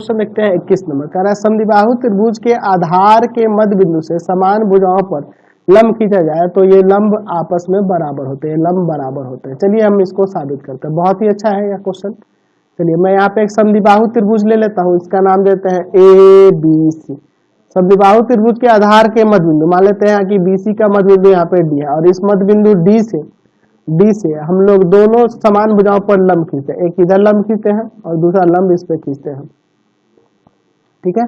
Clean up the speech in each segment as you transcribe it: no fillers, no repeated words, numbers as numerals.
Question देखते हैं 21 number. कह रहा है समद्विबाहु त्रिभुज के आधार के मध्य बिंदु से समान भुजाओं पर लंब खींचा जाए तो ये लंब आपस में बराबर होते हैं, लंब बराबर होते हैं। चलिए हम इसको साबित करते हैं। बहुत ही अच्छा है यह क्वेश्चन। चलिए मैं यहाँ पे एक समद्विबाहु त्रिभुज ले लेता हूँ, इसका नाम देते हैं ABC। समद्विबाहु त्रिभुज के आधार के मध्य बिंदु, मान लेते हैं कि BC का मध्य बिंदु यहाँ पे D है और इस मध्य बिंदु D से हम लोग दोनों समान भुजाओं पर लंब खींचते हैं। एक इधर लंब खींचते हैं और दूसरा लंब इस पे खींचते हैं। ठीक है,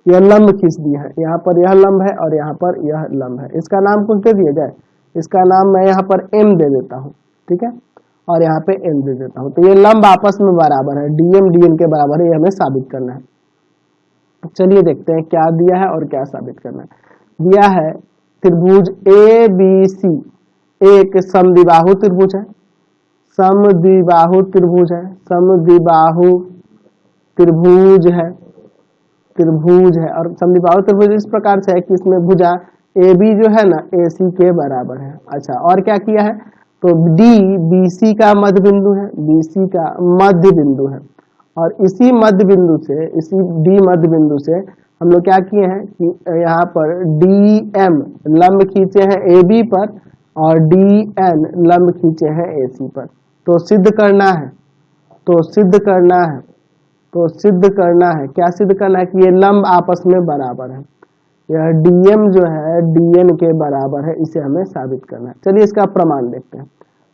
यह लंब खींच दिया है, यहाँ पर यह लंब है और यहाँ पर यह लंब है। इसका नाम कुछ दे दिया जाए, इसका नाम मैं यहाँ पर M दे देता हूँ। ठीक है, और यहाँ पे M दे देता हूँ। तो ये लंब आपस में बराबर है, DM DN के बराबर है, ये हमें साबित करना है। चलिए देखते हैं क्या दिया है और क्या साबित करना है। दिया है त्रिभुज ABC एक समद्विबाहु त्रिभुज है, समद्विबाहु त्रिभुज है, समद्विबाहु त्रिभुज है, त्रिभुज है। और समद्विबाहु त्रिभुज इस प्रकार से है कि इसमें भुजा AB जो है ना AC के बराबर है। अच्छा, और क्या किया है, तो D BC का मध्य बिंदु है, BC का मध्य बिंदु है और इसी मध्य बिंदु से, इसी D मध्य बिंदु से हम लोग क्या किए हैं कि यहाँ पर DM लंब खींचे हैं AB पर और DN लंब खींचे हैं AC पर। तो सिद्ध करना है, तो सिद्ध करना है, तो सिद्ध करना है, क्या सिद्ध करना है कि ये लंब आपस में बराबर है। यह DM जो है DN के बराबर है, इसे हमें साबित करना है। चलिए इसका प्रमाण देखते हैं।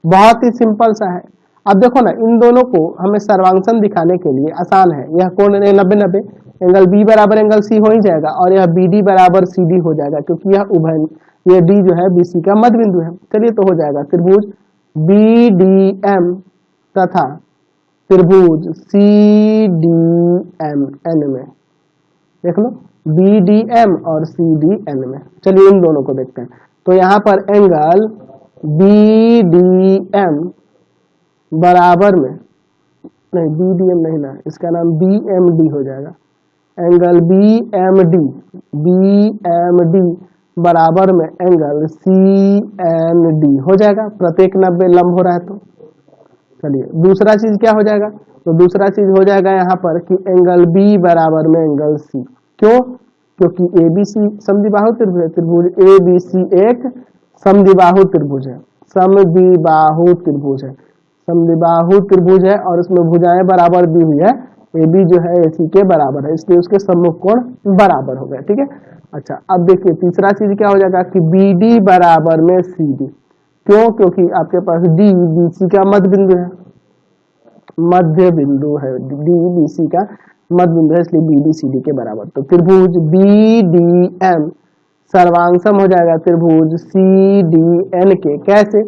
बहुत ही सिंपल सा है। अब देखो ना, इन दोनों को हमें सर्वांगसम दिखाने के लिए आसान है। यह कोण 90-90, एंगल B बराबर एंगल C हो ही जाएगा और यह BD बराबर CD हो जाएगा क्योंकि यह उभय, ये D जो है BC का मध्य बिंदु है। चलिए तो हो जाएगा त्रिभुज BDM तथा त्रिभुज CDMN में, देख लो BDM और CDN में। चलिए इन दोनों को देखते हैं। तो यहाँ पर एंगल BDM बराबर में, नहीं BDM नहीं ना, इसका नाम BMD हो जाएगा। एंगल BMD बराबर में एंगल CND हो जाएगा। प्रत्येक 90 लंब हो रहा है। तो चलिए दूसरा चीज क्या हो जाएगा, तो दूसरा चीज हो जाएगा यहाँ पर कि एंगल B बराबर में एंगल C। क्यों, क्योंकि ABC समद्विबाहु त्रिभुज है, त्रिभुज ABC एक समद्विबाहु त्रिभुज है, समद्विबाहु त्रिभुज है, समद्विबाहु त्रिभुज है और उसमें भुजाएं बराबर दी हुई है। AB जो है AC के बराबर है, इसलिए उसके सम्मुख कोण बराबर हो गए। ठीक है, अच्छा अब देखिए तीसरा चीज क्या हो जाएगा कि BD बराबर में CD। क्यों, क्योंकि आपके पास D BC का मध्य बिंदु है, मध्य बिंदु है, D BC का मध्य बिंदु है, इसलिए BD CD के बराबर। तो त्रिभुज BDM सर्वांगसम हो जाएगा त्रिभुज CDN के। कैसे,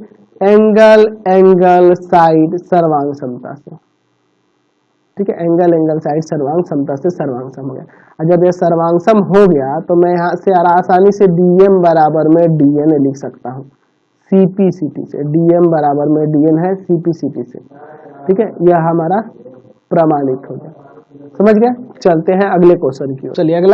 एंगल साइड सर्वांग समता से। ठीक है, एंगल साइड सर्वांग समता से सर्वांगसम हो गया। और जब यह सर्वांगसम हो गया तो मैं यहाँ से आसानी से DM बराबर में DN लिख सकता हूँ, CPCT से। DM बराबर में DN है CPCT से। ठीक है, यह हमारा प्रमाणित हो गया। समझ गए। चलते हैं अगले क्वेश्चन की ओर। चलिए अगला